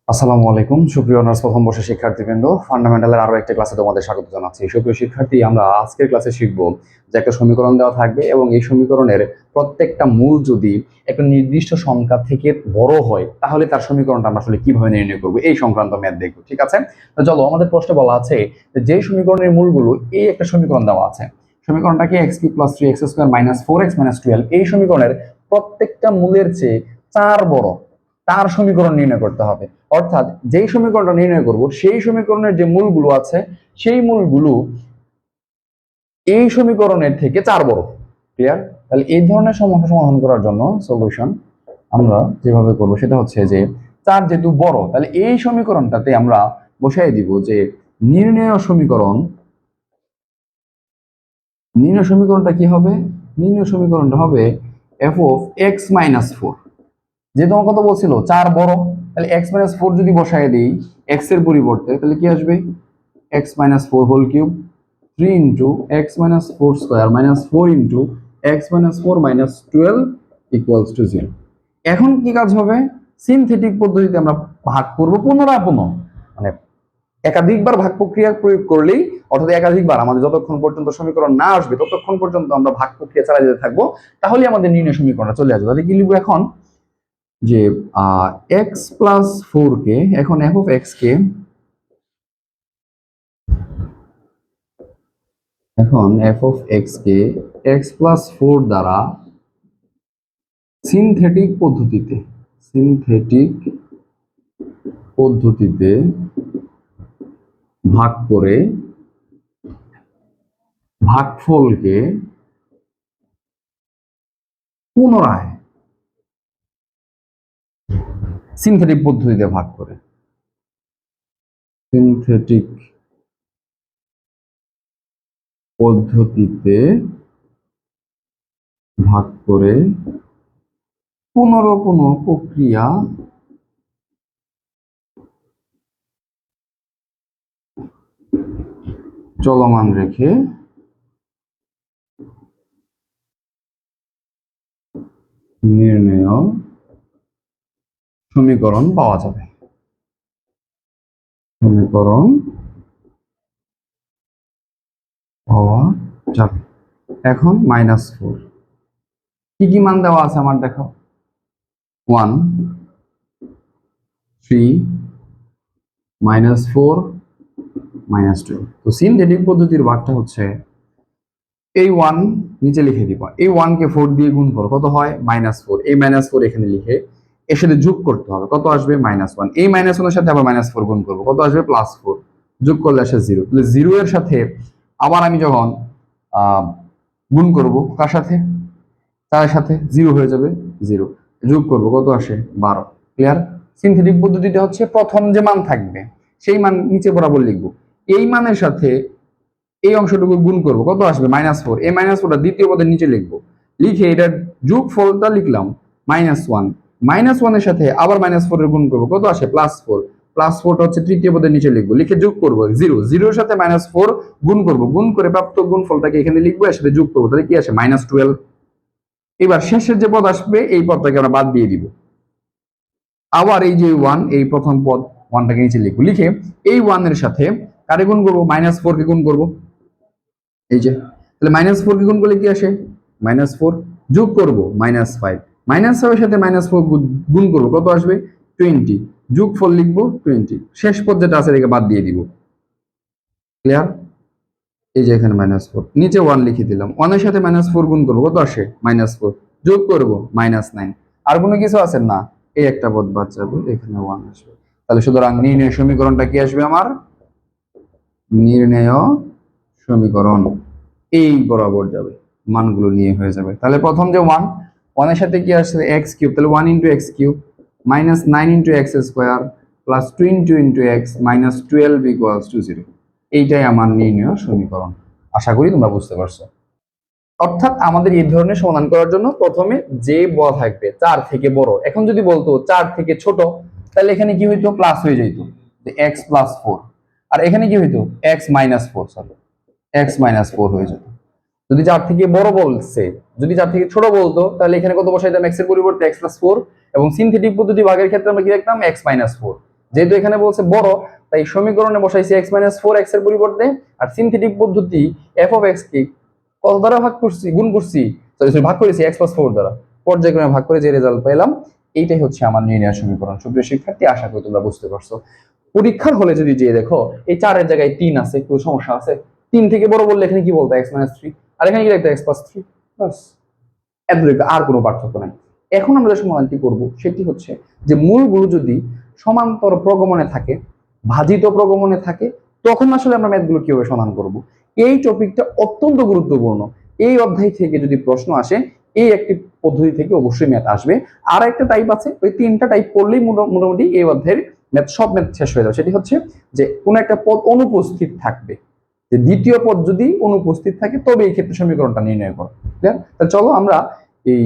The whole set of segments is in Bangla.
আসসালামু আলাইকুম সুপ্রিয় অনার্স প্রথম বর্ষের শিক্ষার্থীবৃন্দ, ফান্ডামেন্টালের আরো একটা ক্লাসে তোমাদের স্বাগত জানাচ্ছি। সুপ্রিয় শিক্ষার্থী, আমরা আজকের ক্লাসে শিখব যে একটা সমীকরণ দেওয়া থাকবে এবং এই সমীকরণের প্রত্যেকটা মূল যদি একটা নির্দিষ্ট সংখ্যা থেকে বড় হয় তাহলে তার সমীকরণটা আমরা আসলে কিভাবে নির্ণয় করবো এই সংক্রান্ত ম্যাথ দেখবো। ঠিক আছে, তো চলো, আমাদের প্রশ্নে বলা আছে যে সমীকরণের মূলগুলো এই একটা সমীকরণ দেওয়া আছে। সমীকরণটাকে x cube plus 3x square minus 4x minus 12 এই সমীকরণের প্রত্যেকটা মূলের চেয়ে 4 বড় তার সমীকরণ নির্ণয় করতে হবে। অর্থাৎ যেই সমীকরণটা নির্ণয় করব সেই সমীকরণের যে মূলগুলো আছে সেই মূলগুলো এই সমীকরণের থেকে 4 বড়। ক্লিয়ার? তাহলে এই ধরনের সমস্যা সমাধান করার জন্য সলিউশন আমরা যেভাবে করব সেটা হচ্ছে যে 4 যেহেতু বড়, তাহলে এই সমীকরণটাতে আমরা বসাই দিব যে নির্ণয় সমীকরণটা কি হবে? নির্ণয় সমীকরণটা হবে f of x minus 4। যে তোমার কথা বলছিল 4 বড়, তাহলে x minus 4 যদি বসায় দেই x এর পরিবর্তে, তাহলে কি আসবে? x minus 4 whole cube 3 into x minus 4 square minus 4 into x minus 4 minus 12 equals to 0। এখন কি কাজ হবে? সিনথেটিক পদ্ধতিতে আমরা ভাগ করব পুনরাপুন, মানে একাধিকবার ভাগ প্রক্রিয়া প্রয়োগ করলেই, অর্থাৎ একাধিকবার আমাদের যতক্ষণ পর্যন্ত সমীকরণ না আসবে ততক্ষণ পর্যন্ত আমরা ভাগ প্রক্রিয়া চালিয়ে যেতে থাকবো, তাহলে আমাদের নির্ণয় সমীকরণটা চলে আসবে। তাহলে কি লিখবো এখন? যে x প্লাস 4 কে এখন f of x K x plus 4 দ্বারা সিনথেটিক পদ্ধতিতে ভাগ করে ভাগফলকে পুনরায় সিনথেটিক পদ্ধতিতে ভাগ করে পুনরাপুন প্রক্রিয়া চলমান রেখে নির্ণয় সমীকরণ পাওয়া যাবে। এখন -4 কি কি মান দেওয়া আছে আমার দেখো? 1 3 -4 -12। তো সিনথেটিক পদ্ধতির ভাগটা হচ্ছে এই 1 নিচে লিখে দিব, এই 1 কে 4 দিয়ে গুণ করো, কত হয়? -4। এই -4 এখানে লিখে এর সাথে যোগ করতে হবে, কত আসবে? -1। এই -1 এর সাথে আবার -4 গুণ করব, কত আসবে? +4। যোগ করলে আসে 0। তাহলে 0 এর সাথে আবার আমি যখন গুণ করব, কার সাথে? 4 এর সাথে 0 হয়ে যাবে 0। যোগ করব, কত আসে? 12। ক্লিয়ার? সিনথেটিক পদ্ধতিটা হচ্ছে প্রথম যে মান থাকবে সেই মান নিচে বরাবর লিখব, এই মানের সাথে এই অংশটুকু গুণ করব, কত আসবে? -4। এই -4টা দ্বিতীয় পদের নিচে লিখবো, লিখে এটার যোগফলটা লিখলাম -1। -1 এর সাথে আবার -4 এর গুণ করব, কত আসে? +4। +4টা হচ্ছে তৃতীয় পদের নিচে লিখবো, লিখে যোগ করব 0। 0 এর সাথে -4 গুণ করব, গুণ করে প্রাপ্ত গুণফলটাকে এখানে লিখবো, এর সাথে যোগ করব, তাহলে কি আসে? -12। এবার শেষের যে পদ আসবে এই পদটাকে আমরা বাদ দিয়ে দিব। আবার এই যে 1, এই প্রথম পদ 1টাকে নিচে লিখবো, লিখে এই 1 এর সাথে কারে গুণ করব? -4 কে গুণ করব। এই যে, তাহলে -4 কে গুণ করলে কি আসে? -4। যোগ করব -5। -5 এর সাথে -4 গুণ করব, কত আসবে? 20। যোগফল লিখব 20। শেষ পদ যেটা আছে এটাকে বাদ দিয়ে দিব। ক্লিয়ার? এই যে এখানে -4, নিচে 1 লিখে দিলাম, 1 এর সাথে -4 গুণ করব, কত আসে? -4। যোগ করব -9। আর কোনো কিছু আছে না, এই একটা পদ বাদ যাবে, এখানে 1 আসবে। তাহলে সুতরাং নির্ণয় সমীকরণটা কি আসবে আমার? নির্ণয় সমীকরণ এই বরাবর যাবে, মানগুলো নিয়ে হয়ে যাবে। তাহলে প্রথম যে 1 এর সাথে কি আসছে? x কিউব, তাহলে 1 × x cube -9 × x square +20 × x -12 = 0। এইটাই আমার নির্ণয় সমীকরণ। আশা করি তোমরা বুঝতে পারছো। অর্থাৎ আমাদের এই ধরনের সমাধান করার জন্য প্রথমে যে বড় থাকবে 4 থেকে বড়, এখন যদি বলতো 4 থেকে ছোট, তাহলে এখানে কি হইতো? প্লাস হয়ে যেত, যে x + 4। আর এখানে কি হইতো? x - 4, সরি, x - 4 হয়ে যেত। যদি 4 থেকে বড় বলছে, যদি 4 থেকে ছোট বলতো, তাহলে এখানে কত বসাইতাম? x এর পরিবর্তে x + 4। এবং সিনথেটিক পদ্ধতি ভাগের ক্ষেত্রে আমরা কি লিখতাম? x - 4। যেহেতু এখানে বলছে বড়, তাই সমীকরণে বসাইছি x মাইনাস ফোর এক্স এর পরিবর্তে, আর সিনথেটিক পদ্ধতি এফ অফ এক্স কে কত দ্বারা ভাগ করছি, গুণ করছি, সরি ভাগ করেছি x প্লাস ফোর দ্বারা, পর্যায়ক্রমে ভাগ করে যে রেজাল্ট পেলাম এইটাই হচ্ছে আমার নির্ণয় সমীকরণ। সুপ্রিয় শিক্ষার্থী, আশা করি তোমরা বুঝতে পারছো। পরীক্ষার হলে যদি যে দেখো এই 4 এর জায়গায় 3 আছে, কোনো সমস্যা আছে? 3 থেকে বড় বললে এখানে কি বলতো x মাইনাস 3, আর এখানে কি লিখতো x প্লাস 3, বাস এতটুকু, আর কোনো পার্থক্য নাই। এখন আমরা যে সমাধানটি করব সেটি হচ্ছে যে মূলগুলো যদি সমান্তর প্রগমনে থাকে, ভাজিত প্রগমনে থাকে, তখন আসলে আমরা ম্যাথগুলো কিভাবে সমাধান করব। এই টপিকটা অত্যন্ত গুরুত্বপূর্ণ। এই অধ্যায় থেকে যদি প্রশ্ন আসে, এই একটি পদ্ধতি থেকে অবশ্যই ম্যাথ আসবে। আর একটা টাইপ আছে, ওই 3টা টাইপ পড়লেই মোটামুটি এই অধ্যায়ের ম্যাথ, সব ম্যাথ শেষ হয়ে যাবে। সেটি হচ্ছে যে কোনো একটা পদ অনুপস্থিত থাকবে, যে দ্বিতীয় পদ যদি অনুপস্থিত থাকে তবে এই ক্ষেত্রে সমীকরণটা নির্ণয় করো। তাহলে চলো আমরা এই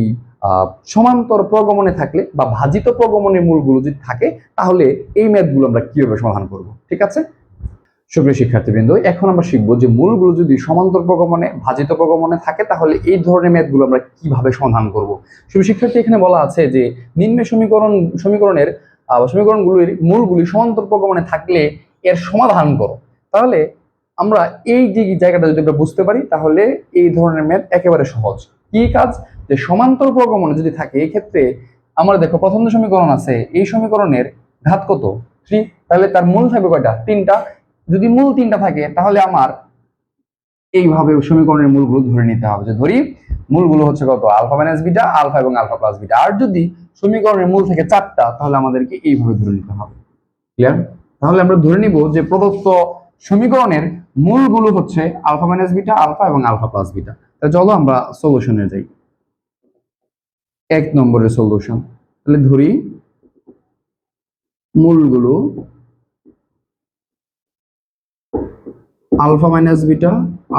সমান্তর প্রগমনে থাকলে বা ভাজিত প্রগমনের মূলগুলো যদি থাকে, তাহলে এই ম্যাথগুলো আমরা কিভাবে সমাধান করব। ঠিক আছে সুপ্রিয় শিক্ষার্থীবৃন্দ, এখন আমরা শিখবো যে মূলগুলো যদি সমান্তর প্রগমনে, ভাজিত প্রগমনে থাকে, তাহলে এই ধরনের ম্যাথগুলো আমরা কিভাবে সমাধান করব। সুপ্রিয় শিক্ষার্থী, এখানে বলা আছে যে নিম্নের সমীকরণগুলির মূলগুলি সমান্তর প্রগমনে থাকলে এর সমাধান করো। তাহলে আমরা এই যে জায়গাটা যদি আমরা বুঝতে পারি, তাহলে এই ধরনের ম্যাথ একেবারে সহজ। কি কাজ? যে সমান্তর প্রগমনে যদি থাকে, এই ক্ষেত্রে আমরা দেখো প্রথম যে সমীকরণ আছে, এই সমীকরণের ঘাত কত? 3, তাহলে তার মূল থাকবে কয়টা? 3টা। যদি মূল 3টা থাকে, তাহলে আমার এইভাবে সমীকরণের মূলগুলো ধরে নিতে হবে। যে ধরি মূলগুলো হচ্ছে কত? আলফা মাইনাস বিটা, আলফা এবং আলফা প্লাস বিটা। আর যদি সমীকরণের মূল থেকে 4টা, তাহলে আমাদেরকে এইভাবে ধরে নিতে হবে। ক্লিয়ার? তাহলে আমরা ধরে নিব যে প্রদত্ত সমীকরণের মূলগুলো হচ্ছে আলফা মাইনাস বিটা, আলফা এবং আলফা প্লাস বিটা। তাহলে চলো আমরা সলিউশনে যাই। 1 নম্বরের সলিউশন। তাহলে ধরি মূলগুলো আলফা মাইনাস বিটা,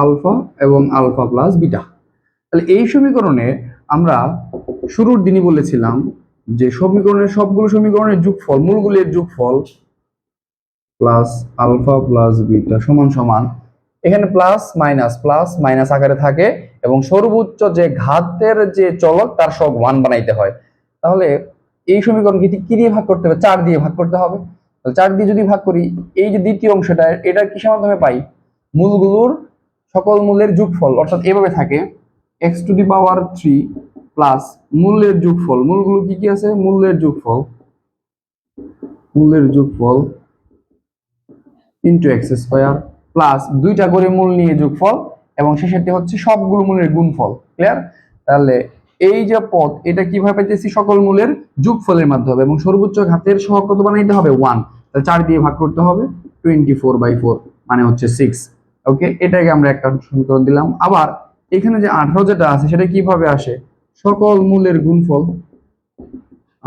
আলফা এবং আলফা প্লাস বিটা। তাহলে এই সমীকরণে আমরা শুরুর দিনই বলেছিলাম যে সমীকরণের সবগুলো সমীকরণের যোগফল, মূলগুলোর যোগফল প্লাস আলফা প্লাস বিটা সমান সমান, এখানে প্লাস মাইনাস আকারে থাকে, এবং সর্বোচ্চ যে ঘাতের যে চলক তার সব 1 বানাইতে হয়। তাহলে এই সমীকরণকে কি দিয়ে ভাগ করতে হবে? 4 দিয়ে ভাগ করতে হবে। তাহলে 4 দিয়ে যদি ভাগ করি, এই যে দ্বিতীয় অংশটা, এটা কিসের মাধ্যমে পাই? মূলগুলোর সকল মূলের যোগফল, অর্থাৎ এভাবে থাকে x to the power 3 plus মূলের যোগফল, মূলগুলো কি কি আছে? মূলের যোগফল ইন্টু এক্স স্কোয়ার প্লাস 2টা করে মূল নিয়ে যোগফল, এবং শেষেরটি হচ্ছে সবগুলো মূলের গুণফল। ক্লিয়ার? তাহলে এই যে পদ, এটা কিভাবে পাইতেছি? সকল মূলের যোগফলের মাধ্যমে, এবং সর্বোচ্চ ঘাতের সহগ কত বানাইতে হবে? 1। তাহলে 4 দিয়ে ভাগ করতে হবে, 24/4 মানে হচ্ছে 6। ওকে, এটাকে আমরা একটা সমীকরণ দিলাম। আবার এখানে যে 18 যেটা আছে, সেটা কিভাবে আসে? সকল মূলের গুণফল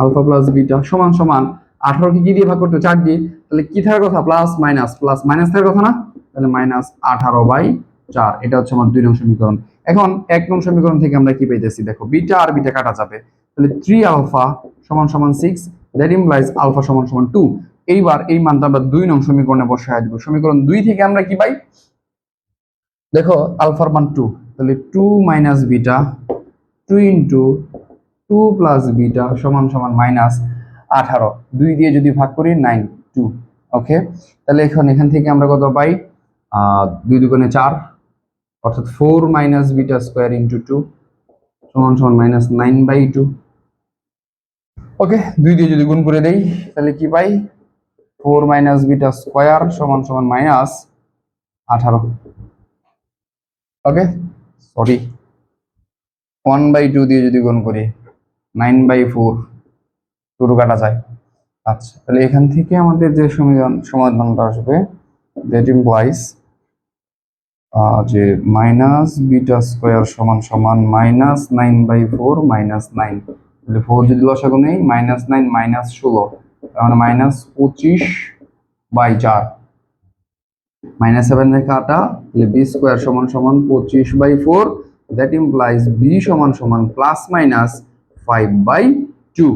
আলফা প্লাস বিটা সমান সমান 18 কে কি দিয়ে ভাগ করতে? 4 দিয়ে। তাহলে কি থাকার কথা? প্লাস মাইনাস থাকার কথা না? তাহলে মাইনাস 18/4, এটা হচ্ছে আমার 2 নং সমীকরণ। এখন 1 নং সমীকরণ থেকে আমরা কি পাইতেছি? দেখো বিটা আর বিটা কাটা যাবে, তাহলে 3 আলফা সমান সমান 6, দ্যাট ইমপ্লাইজ আলফা সমান সমান 2। এইবার এই মানটা আমরা 2 নং সমীকরণে বসায় দিব। সমীকরণ 2 থেকে আমরা কি পাই? দেখো আলফার মান 2, তাহলে 2 minus beta 2 into 2 plus beta সমান সমান মাইনাস 18, 2 দিয়ে যদি ভাগ করি 9, 2। ওকে, তাহলে এখান থেকে আমরা কত পাই? 2 দুগুণে 4, অর্থাৎ 4 মাইনাস বিটা স্কোয়ার ইন্টু 2 সমান সমান মাইনাস 9/2। ওকে, 2 দিয়ে যদি গুণ করে দেই, তাহলে কি পাই? 4 মাইনাস বিটা স্কোয়ার সমান সমান মাইনাস 18। ওকে, সরি, 1/2 দিয়ে যদি গুণ করি 9/4, 2 কাটা যায়। আচ্ছা, তাহলে এখান থেকে আমাদের যে সমাধানটা আসবে, দ্যাট ইমপ্লাইজ যে মাইনাস বিটা স্কোয়ার সমান সমান মাইনাস 9/4 মাইনাস 9, তাহলে 4 যদি লসাগু নেই, মাইনাস 9 মাইনাস 16, তার মানে মাইনাস 25/4, মাইনাস 7 এর কাটা, তাহলে বি স্কোয়ার সমান সমান 25/4, দ্যাট ইমপ্লাইজ বি সমান সমান প্লাস মাইনাস 5/2।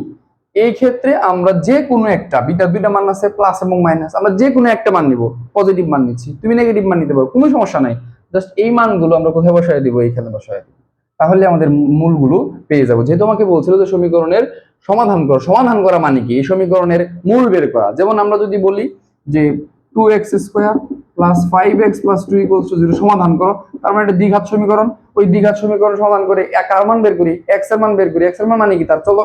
এই ক্ষেত্রে আমরা যে কোনো একটা, বিটার 2টা মান আছে, প্লাস এবং মাইনাস, আমরা যে কোনো একটা মান নিব। পজিটিভ মান নিচ্ছি, তুমি নেগেটিভ মান নিতে পারো, কোনো সমস্যা নাই। জাস্ট এই মানগুলো আমরা কোথায় বসায় দিব? এইখানে বসায় দিব। তাহলে আমাদের মূলগুলো পেয়ে যাবো। যেহেতু আমাকে বলছিল যে সমীকরণের সমাধান করো। সমাধান করা মানে কি? এই সমীকরণের মূল বের করা। যেমন আমরা যদি বলি যে 2x² plus 5x plus 2 equals to 0 সমাধান করো, তার মানে এটা দ্বিঘাত সমীকরণ। ওই দ্বিঘাত সমীকরণ সমাধান করে কার মান বের করি? x এর মান বের করি। x এর মান মানে কি? তার চলো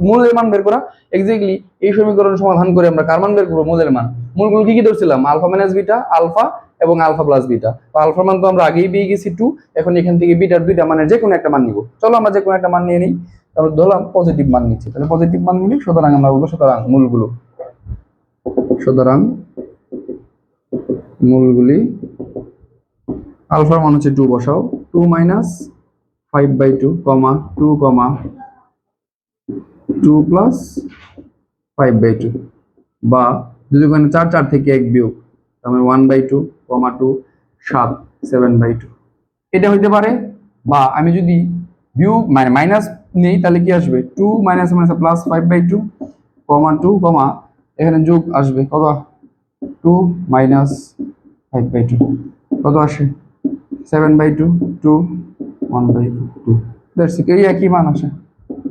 মূলের মান বের করা। এক্স্যাক্টলি এই সমীকরণ সমাধান করে আমরা কার মান বের করব? মূলের মান। মূলগুলো কি কি ধরছিলাম? আলফা মাইনাস বিটা, আলফা এবং আলফা প্লাস বিটা। তো আলফার মান তো আমরা আগেই পেয়ে গেছি 2। এখন এখান থেকে বিটার দুইটা মানের যে কোনো একটা মান নিব। চলো আমরা যে কোনো একটা মান নিয়ে নিই। তাহলে ধরলাম পজিটিভ মান নিচ্ছি। তাহলে পজিটিভ মান নিলে সুতরাং আমরা বলবো সুতরাং মূলগুলো, সুতরাং মূলগুলি আলফার মান হচ্ছে 2 বসাও। 2 মাইনাস 5/2 কমা 2 কমা 2 প্লাস 5/2 বা যদি ওখানে 4 4 থেকে 1 বিয়োগ তাহলে 1/2 কমা 2 7 7/2 এটা হইতে পারে। বা আমি যদি বিয়োগ মানে মাইনাস নেই তাহলে কি আসবে? 2 মাইনাস মাইনাস প্লাস 5/2 কমা 2 কমা এখানে যোগ আসবে কত? 2 মাইনাস 5/2 কত আসে? 7/2 2 1/2 দ্যাটস ইট। এই একই মান আসে।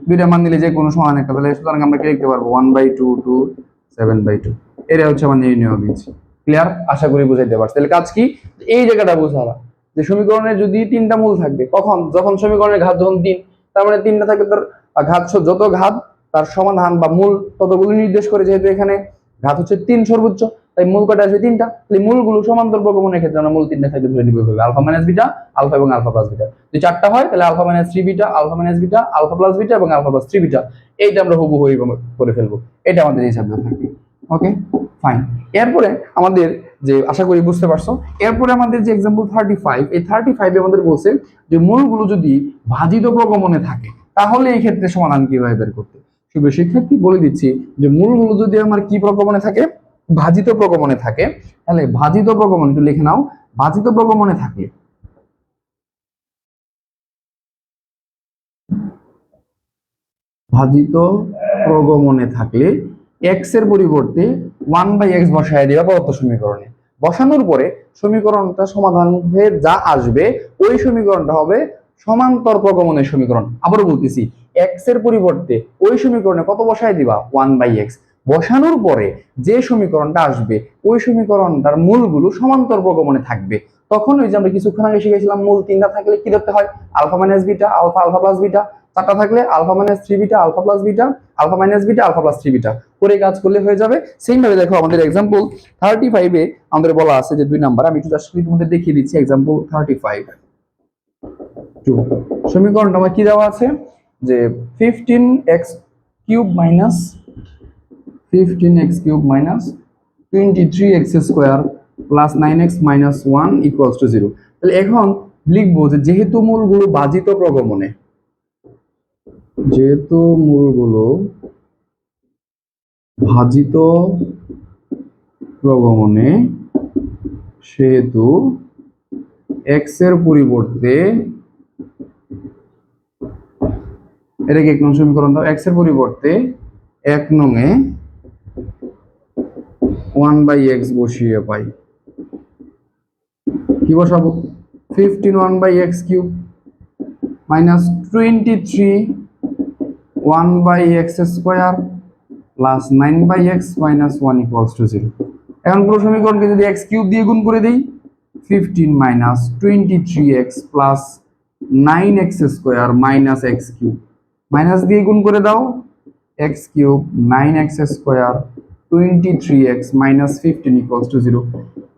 দুইটা মান নিলে যে কোনো সমান একটা, তাহলে সুতরাং আমরা কি লিখতে পারবো? 1/2 2 7/2। এটা হচ্ছে আমার নির্ণয় বীজ। ক্লিয়ার? আশা করি বুঝাইতে পারছি। তাহলে কাজ কি? এই জায়গাটা বোঝালা যে সমীকরণের যদি তিনটা মূল থাকবে, কখন? যখন সমীকরণের ঘাত যখন 3, তার মানে তিনটা থাকবে, তার ঘাত যত ঘাত তার সমাধান বা মূল ততগুলো নির্দেশ করে। যেহেতু এখানে ঘাত হচ্ছে 3 সর্বোচ্চ, তাই মূল কটা আসবে? 3টা। তাহলে মূলগুলো সমান্তর প্রগমনের ক্ষেত্রে আমরা মূল 3টা থাকবে ধরে নিব হবে আলফা মাইনাস বিটা, আলফা এবং আলফা প্লাস বিটা। যদি 4টা হয় তাহলে alpha minus 3 beta, alpha minus beta, alpha plus beta এবং আলফা প্লাস 3 বিটা। এইটা আমরা হুবহু করে ফেলবো। এটা আমাদের হিসাবে থাকবে। Okay fine. এরপরে আমাদের যে, আশা করি বুঝতে পারছো, এরপরে আমাদের যে एग्जांपल 35, এই 35 এ আমাদের বলছে যে মূলগুলো যদি ভাজিত প্রগমনে থাকে তাহলে এই ক্ষেত্রে সমাধান কিভাবে বের করতে। শুভ শিক্ষার্থী বলে দিচ্ছি যে মূলগুলো যদি আমার কি প্রগমনে থাকে? ভাজিত প্রগমনে থাকে। তাহলে ভাজিত প্রগমন একটু লিখে নাও। ভাজিত প্রগমনে থাকলে ভাজিত প্রগমনে থাকলে x এর পরিবর্তে 1/x বসায় দিবা প্রদত্ত সমীকরণে। বসানোর পরে সমীকরণটা সমাধান হয়ে যা আসবে ওই সমীকরণটা হবে সমান্তর প্রগমনের সমীকরণ। আবারও বলতেছি, x এর পরিবর্তে ওই সমীকরণে কত বসায় দিবা? 1/x। বসানোর পরে যে সমীকরণটা আসবে ওই সমীকরণটার মূলগুলো সমান্তর প্রগমনে থাকবে। তখন ওই যে আমরা কিছুক্ষণ আগে শিখেছিলাম মূল 3টা থাকলে কি ধরতে হয়? Alpha minus beta, alpha alpha plus beta. 4টা থাকলে alpha minus 3 beta, alpha plus beta, alpha minus beta, alpha plus 3 beta করে কাজ করলে হয়ে যাবে। সেম ভাবে দেখো আমাদের एग्जांपल 35 এ আমাদের বলা আছে যে 2 নাম্বার, আমি একটু জাস্ট তোমাদের দেখিয়ে দিচ্ছি। एग्जांपल 35 2 সমীকরণটা আমার কি দেওয়া আছে যে 15x cube minus 15x cube minus 23x square plus 9x minus 1 equals to 0। তাহলে এখন লিখবো যে যেহেতু মূলগুলো ভাজিত প্রগমনে, যেহেতু মূলগুলো ভাজিত প্রগমনে, সেহেতু x এর পরিবর্তে, এটাকে 1 নং সমীকরণ দাও, x এর পরিবর্তে 1 নং এ 1/x বসিয়ে পাই। কি বসাবো? 15 1/x cube minus 23 1/x square plus 9/x minus 1 equals to 0। এখন পুরো সমীকরণকে যদি x কিউব দিয়ে গুণ করে দেই, 15 minus 23x plus 9x square minus x cube, minus দিয়ে গুণ করে দাও, x cube 9x square 23x minus 15 equals to 0।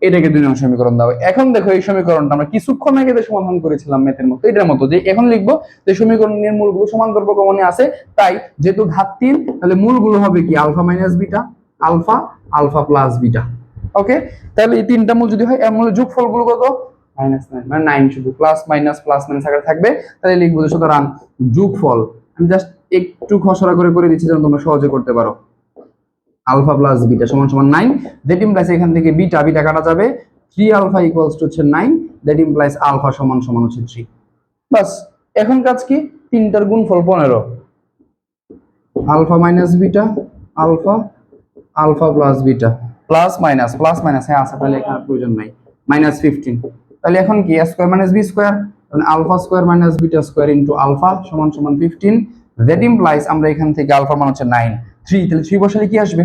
এটাকে 2 নং সমীকরণ দাও। এখন দেখো এই সমীকরণটা আমরা কিছুক্ষণ আগে যে সমাধান করেছিলাম ম্যাথের মতো, এটার মতো যে এখন লিখবো যে সমীকরণের মূলগুলো সমান্তর প্রগমনে আছে, তাই যেহেতু ঘাত 3 তাহলে মূলগুলো হবে কি? Alpha minus beta, alpha, alpha plus beta. Okay, তাহলে এই তিনটা মূল যদি হয় এর মূল যোগফলগুলো কত? -9 মানে 9 শুধু প্লাস মাইনাস আকারে থাকবে। তাহলে লিখবো যে সুতরাং যোগফল, আমি জাস্ট একটু খসড়া করে দিচ্ছি যেন তোমরা সহজে করতে পারো। আলফা প্লাস বিটা সমান সমান 9, দ্যাট ইমপ্লাইজ এখান থেকে বিটা বিটা কাটা যাবে, 3 আলফা ইকুয়ালস টু হচ্ছে 9, দ্যাট ইমপ্লাইজ আলফা সমান সমান হচ্ছে 3। বাস, এখন কাজ কি? তিনটার গুণফল 15, alpha minus beta, alpha, alpha plus beta, plus minus হ্যাঁ আছে, তাহলে এখানে প্রয়োজন নাই, -15। তাহলে এখন কি? a square minus b square, মানে alpha square minus beta square into alpha সমান সমান 15, দ্যাট ইমপ্লাইজ আমরা এখান থেকে আলফার মান হচ্ছে 9 3, তাহলে 3 বসালে কি আসবে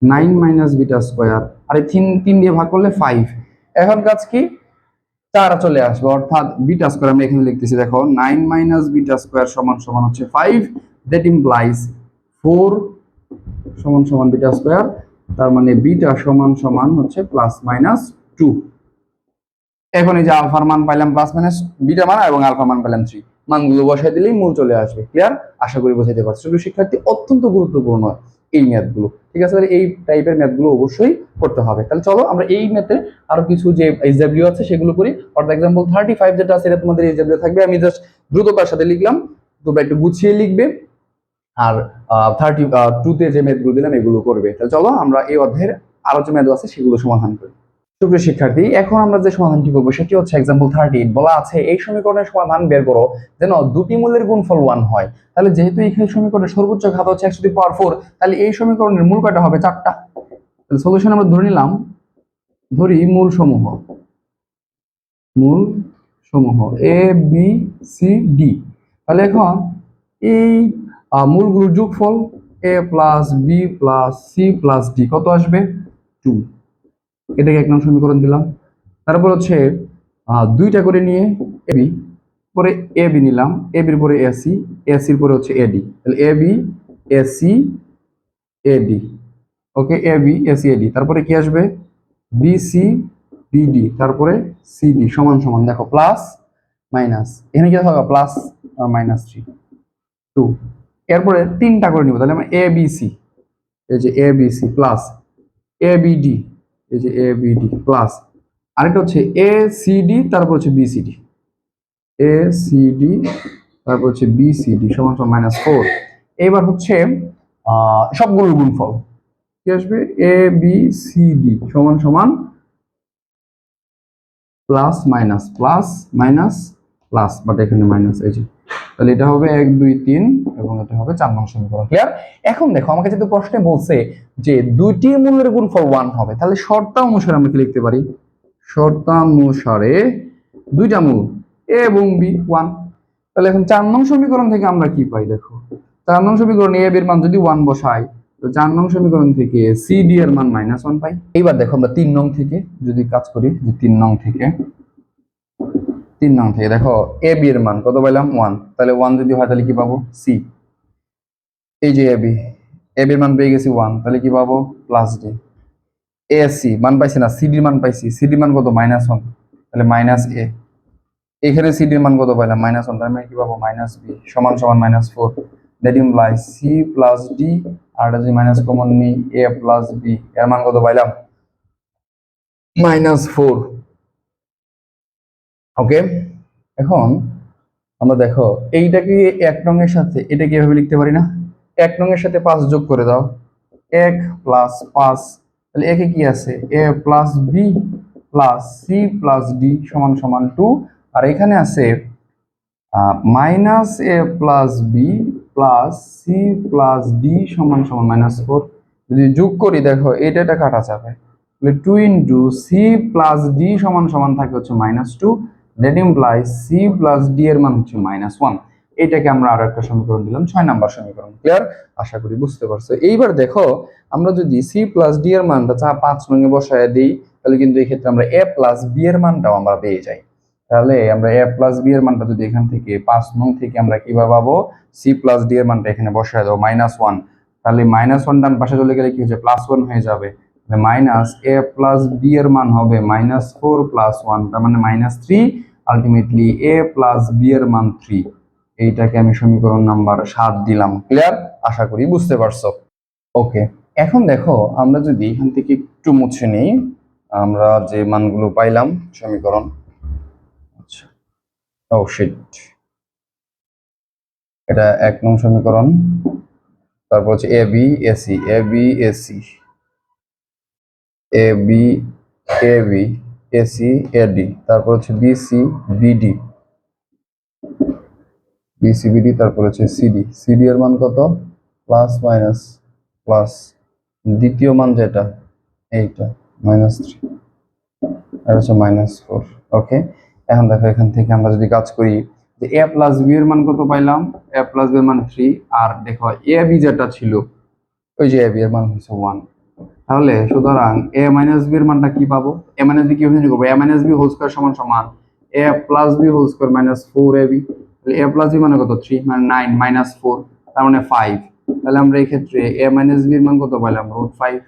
9 মাইনাস বিটা স্কোয়ার, আর 3 দিয়ে ভাগ করলে 5। এখন কাজ কি 4 চলে আসবে, অর্থাৎ বিটা স্কোয়ার আমরা এখানে লিখতেছি দেখো 9 মাইনাস বিটা স্কোয়ার সমান সমান হচ্ছে 5, দ্যাট ইমপ্লাইজ 4 সমান সমান বিটা স্কোয়ার, তার মানে বিটা সমান সমান হচ্ছে প্লাস মাইনাস 2। এখন এই যে আলফার মান পাইলাম প্লাস মাইনাস বিটা মান এবং আলফা মান পাইলাম 3, মানগুলো বসাই দিলেই মূল চলে আসবে। ক্লিয়ার? আশা করি বোঝাইতে পারছি। শুধু শিক্ষার্থী অত্যন্ত গুরুত্বপূর্ণ এই ম্যাথগুলো, ঠিক আছে? এই টাইপের ম্যাথগুলো অবশ্যই করতে হবে। তাহলে চলো আমরা এই ম্যাথে আরো কিছু যে এইচডব্লিউ আছে সেগুলো করি। ফর এক্সাম্পল 35 যেটা আছে এটা তোমাদের এইচডব্লিউ থাকবে, আমি জাস্ট দ্রুততার সাথে লিখলাম, তোমরা একটু গুছিয়ে লিখবে। আর 32 তে যে ম্যাথগুলো দিলাম এগুলো করবে। তাহলে চলো আমরা এই অধ্যায়ের আরো যে ম্যাথ আছে সেগুলো সমাধান করি। সুপ্রিয় শিক্ষার্থী, এখন আমরা যে সমাধানটি করবো সেটি হচ্ছে এক্সাম্পল 38। বলা আছে এই সমীকরণের সমাধান বের করো যেন দুটি মূলের গুণফল 1 হয়। তাহলে যেহেতু এই সমীকরণের সর্বোচ্চ ঘাত হচ্ছে x টু দি পাওয়ার 4, তাহলে এই সমীকরণের মূল কয়টা হবে 4টা। তাহলে সলিউশন আমরা ধরে নিলাম, ধরি মূল সমূহ a b c d। তাহলে এখন এই মূলগুলোর যোগফল a plus b plus c plus d কত আসবে 2। এটাকে 1 নং সমীকরণ দিলাম। তারপর হচ্ছে দুইটা করে নিয়ে এবি, পরে এবি নিলাম, এবির পরে এসি, এসির পরে হচ্ছে এডি। তাহলে এবি এসি এডি, ওকে, এবি এসি এডি। তারপরে কি আসবে বিসি বিডি, তারপরে সিডি সমান সমান দেখো প্লাস মাইনাস, এখানে কি হবে প্লাস মাইনাস 3 2। এরপরে তিনটা করে নিব, তাহলে আমরা এবিসি, এই যে এবিসি প্লাস এবিডি, এই যে এবিডি প্লাস আরেকটা হচ্ছে এসিডি, তারপর হচ্ছে বিসিডি, এসিডি তারপর হচ্ছে বিসিডি সমান সমান -4। এবার হচ্ছে সবগুলোর গুণফল কি আসবে এ বি সি ডি সমান সমান প্লাস মাইনাস প্লাস, বাট এখানে মাইনাস, এই যে তাহলে এটা হবে 1 2 3 এবং এটা হবে 4 নং সমীকরণ। ক্লিয়ার? এখন দেখো আমাকে যেহেতু প্রশ্নে বলছে যে দুইটি মূলের গুণফল 1 হবে, তাহলে শর্তানুসারে আমরা কি লিখতে পারি, শর্তানুসারে দুইটা মূল এ এবং বি 1। তাহলে এখন 4 নং সমীকরণ থেকে আমরা কি পাই দেখো, 4 নং সমীকরণে এ এর মান যদি 1 বসাই, তো 4 নং সমীকরণ থেকে সি ডি এর মান -1 পাই। এইবার দেখো আমরা 3 নং থেকে যদি কাজ করি, যে 3 নং থেকে দেখো এ বি এর মান কত পাইলাম 1, তাহলে 1 যদি হয় তাহলে কি পাবো সি, এই যে এ বি এর মান পেয়ে গেছি 1, তাহলে কি পাবো প্লাস ডি। এসি মান পাইছি না, সিডি মান পাইছি, সিডি মান কত -1, তাহলে মাইনাস এ। এখানে সি এর মান কত পাইলাম -1, তার মানে কি পাবো মাইনাস বি সমান সমান -4। That implies C plus D, আর যদি মাইনাস কমন নি এ প্লাস বি, এর মান কত পাইলাম -4। ওকে, এখন আমরা দেখো এইটাকে 1 নং এর সাথে এটা কিভাবে লিখতে পারি না, 1 নং এর সাথে 5 যোগ করে দাও, 1 প্লাস 5, তাহলে একে কি আছে A plus B plus C plus D সমান সমান 2, আর এখানে আছে minus A plus B plus C plus D সমান সমান -4। যদি যোগ করি দেখো এটা কাটা যাবে, তাহলে 2 ইন্টু সি প্লাস ডি সমান সমান থাকে হচ্ছে -2। That implies C plus D এর মান হচ্ছে -1। এটাকে আমরা আরো একটা সমীকরণ দিলাম, 6 নাম্বার সমীকরণ। ক্লিয়ার? আশা করি বুঝতে পারছো। এইবার দেখো আমরা যদি সি প্লাস ডি এর মানটা 5 নং এ বসায় দিই, তাহলে কিন্তু এই ক্ষেত্রে আমরা এ প্লাস বি এর মানটাও আমরা পেয়ে যাই। তাহলে আমরা এ প্লাস বি এর মানটা যদি এখান থেকে 5 নং থেকে আমরা কিভাবে পাবো, সি প্লাস ডি এর মানটা এখানে বসায় দাও -1, তাহলে -1 ডান পাশে চলে গেলে কি হচ্ছে +1 হয়ে যাবে, তাহলে মাইনাস এ প্লাস বি এর মান হবে -4 + 1, তার মানে -3। আলটিমেটলি এ প্লাস বি এর মান 3। এইটাকে আমি সমীকরণ নাম্বার 7 দিলাম। ক্লিয়ার? আশা করি বুঝতে পারছো। ওকে, এখন দেখো আমরা যদি এখান থেকে একটু মুছে নিই আমরা যে মানগুলো পাইলাম সমীকরণ, আচ্ছা ও শিট, এটা 1 নং সমীকরণ, তারপর হচ্ছে A B AC, A B AC, A B A B AC এডি, তারপর হচ্ছে বিসি বিডি, বিসি বিডি, তারপর হচ্ছে সিডি, সিডি এর মান কত প্লাস মাইনাস প্লাস, দ্বিতীয় মান যেটা এইটা -3 আর হচ্ছে -4। ওকে, এখন দেখো এখান থেকে আমরা যদি কাজ করি যে এ প্লাস বি এর মান কত পাইলাম, এ প্লাস বি এর মান 3, আর দেখো এ বি যেটা ছিল ওই যে এ বি এর মান হচ্ছে 1। তাহলে সুতরাং এ মাইনাস বি এর মানটা কি পাবো, এ মাইনাস বি কিভাবে করবো, A minus B whole square সমান সমান A plus B whole square minus 4 A B. তাহলে এ প্লাস বি মানে কত 3 মানে 9 মাইনাস 4 তার মানে 5। তাহলে আমরা এই ক্ষেত্রে এ মাইনাস বি এর মান কত পাইলাম √5।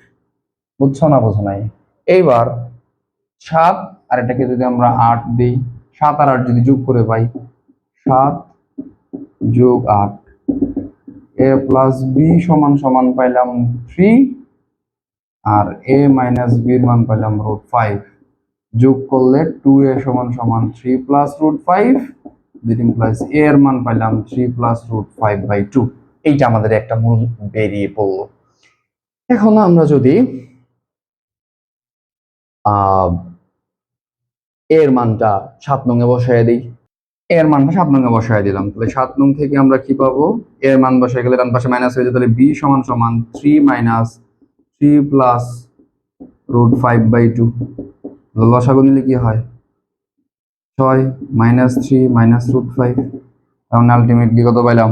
বুঝছো না বোঝো নাই? এইবার 7 আর এটাকে যদি আমরা 8 দিই, 7 আর 8 যদি যোগ করে পাই 7 যোগ 8 এ প্লাস বি সমান সমান পাইলাম 3 আর এ মাইনাস বি এর মান পাইলাম √5। যোগ করলে 2a সমান সমান 3 প্লাস √5, দ্যাট ইমপ্লাইজ a এর মান পাইলাম 3 প্লাস √5/2। এইটা আমাদের একটা মূল বেরিয়ে পড়লো। এখন আমরা যদি এর মানটা 7 নং এ বসায় দিই, এর মানটা 7 নং এ বসায় দিলাম, তাহলে 7 নং থেকে আমরা কি পাবো, এর মান বসায় গেলে ডান পাশে মাইনাস হয়ে যায়, তাহলে b সমান সমান 3 মাইনাস 3 প্লাস √5/2। লসাগু নিলে কি হয় 6 মাইনাস 3 মাইনাস √5, কারণ আলটিমেটলি কত পাইলাম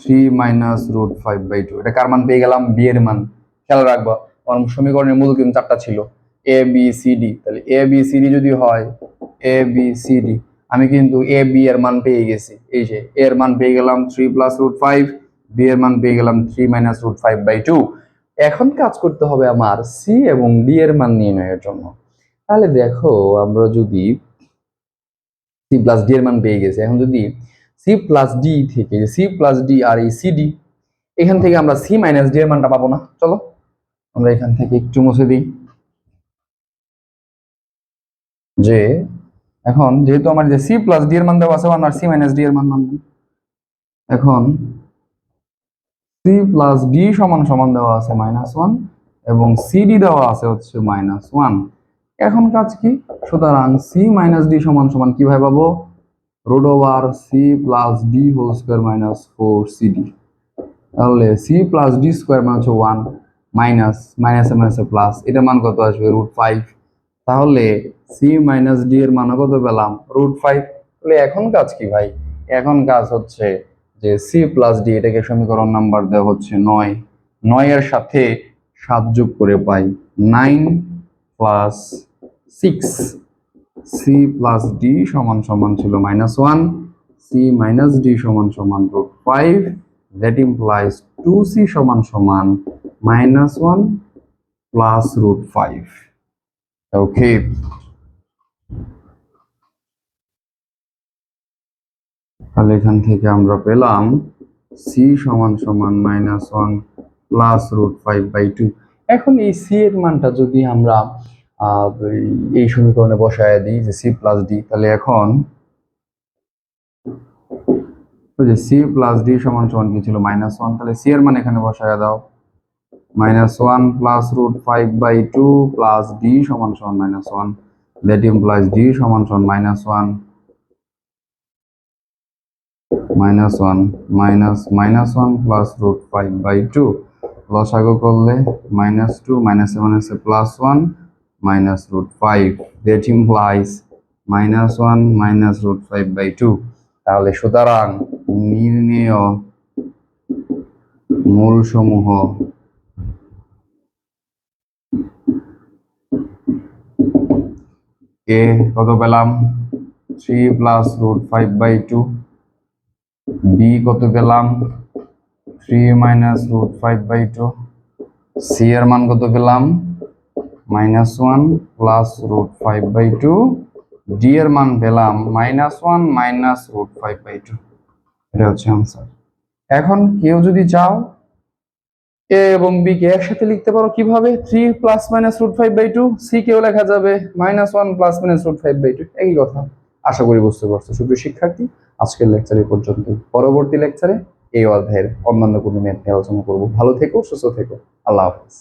3 মাইনাস √5/2। এটা কার মান পেয়ে গেলাম, বি এর মান। খেয়াল রাখবো সমীকরণের মূল কিন্তু 4টা ছিল, এ বি সি ডি। তাহলে এ বি সি ডি যদি হয় এ বি সি ডি, আমি কিন্তু এ বি এর মান পেয়ে গেছি, এই যে এর মান পেয়ে গেলাম 3 প্লাস √5, বি এর মান পেয়ে গেলাম 3 মাইনাস √5/2। এখন কাজ করতে হবে আমার সি এবং ডি এর মান নির্ণয়ের জন্য। তাহলে দেখো আমরা যদি সি প্লাস ডি এর মান পেয়ে গেছি, এখন যদি সি প্লাস ডি থেকে সি প্লাস ডি আর এই সি ডি, এখান থেকে আমরা সি মাইনাস ডি এর মানটা পাবো না। চলো আমরা এখান থেকে একটু মুছে দিই, যে এখন যেহেতু আমার যে সি প্লাস ডি এর মান দেওয়া আছে আর সি মাইনাস ডি এর মান মানবো। এখন সি প্লাস ডি সমান সমান দেওয়া আছে -1 এবং সিডি দেওয়া আছে হচ্ছে -1। এখন কাজ কি, সুতরাং সি মাইনাস ডি সমান সমান কিভাবে পাবো, √c plus D whole square minus 4cd। তাহলে সি প্লাস ডি স্কয়ার মানে হচ্ছে 1 মাইনাস মাইনাসে মাইনাসে প্লাস, এটা মান কত আসবে √5। তাহলে সি মাইনাস ডি এর মান কত পেলাম √5। তাহলে এখন কাজ কি ভাই, এখন কাজ হচ্ছে যে সি প্লাস ডি, এটাকে সমীকরণ নাম্বার দেওয়া হচ্ছে 9, 9 এর সাথে 7 যোগ করে পাই 9 প্লাস 6। সি প্লাস ডি সমান সমান ছিল -1, সি মাইনাস ডি সমান সমান √5, that implies 2c সমান সমান -1 প্লাস √5। ওকে, তাহলে এখান থেকে আমরা পেলাম সি সমান সমান -1 প্লাস √5/2। এখন এই সি এর মানটা যদি আমরা এই সমীকরণে বসায় দিই যে সি প্লাস ডি, তাহলে এখন যে সি প্লাস ডি সমান সমান কি ছিল -1, তাহলে সি এর মান এখানে বসায় দাও, -1 প্লাস √5/2 প্লাস ডি সমান সমান -1, দ্যাট ইমপ্লাইজ ডি সমান সমান -1 -1 মাইনাস -1 প্লাস √5/2। লসাগু করলে -2 মাইনাসে মাইনাসে +1 মাইনাস √5, দ্যাট ইমপ্লাইজ -1 মাইনাস √5/2। তাহলে সুতরাং নির্ণেয় মূলসমূহ এ কত পেলাম 3 প্লাস √5/2, বি কত পেলাম 3 মাইনাস √5/2, সি এর মান কত পেলাম -1 প্লাস √5/2, ডি এর মান পেলাম -1 মাইনাস √5/2। এটা হচ্ছে আনসার। এখন কেউ যদি চাও এ এবং বি কে একসাথে লিখতে পারো, কিভাবে 3 প্লাস মাইনাস √5/2, সি কেও লেখা যাবে -1 প্লাস মাইনাস √5/2, একই কথা। আশা করি বুঝতে পারছো সুপ্রিয় শিক্ষার্থী। আজকের লেকচার এই পর্যন্ত, পরবর্তী লেকচারে এই অধ্যায়ের অন্যান্য কোনো ম্যাথ নিয়ে আলোচনা করবো। ভালো থেকো, সুস্থ থেকো, আল্লাহ হাফেজ।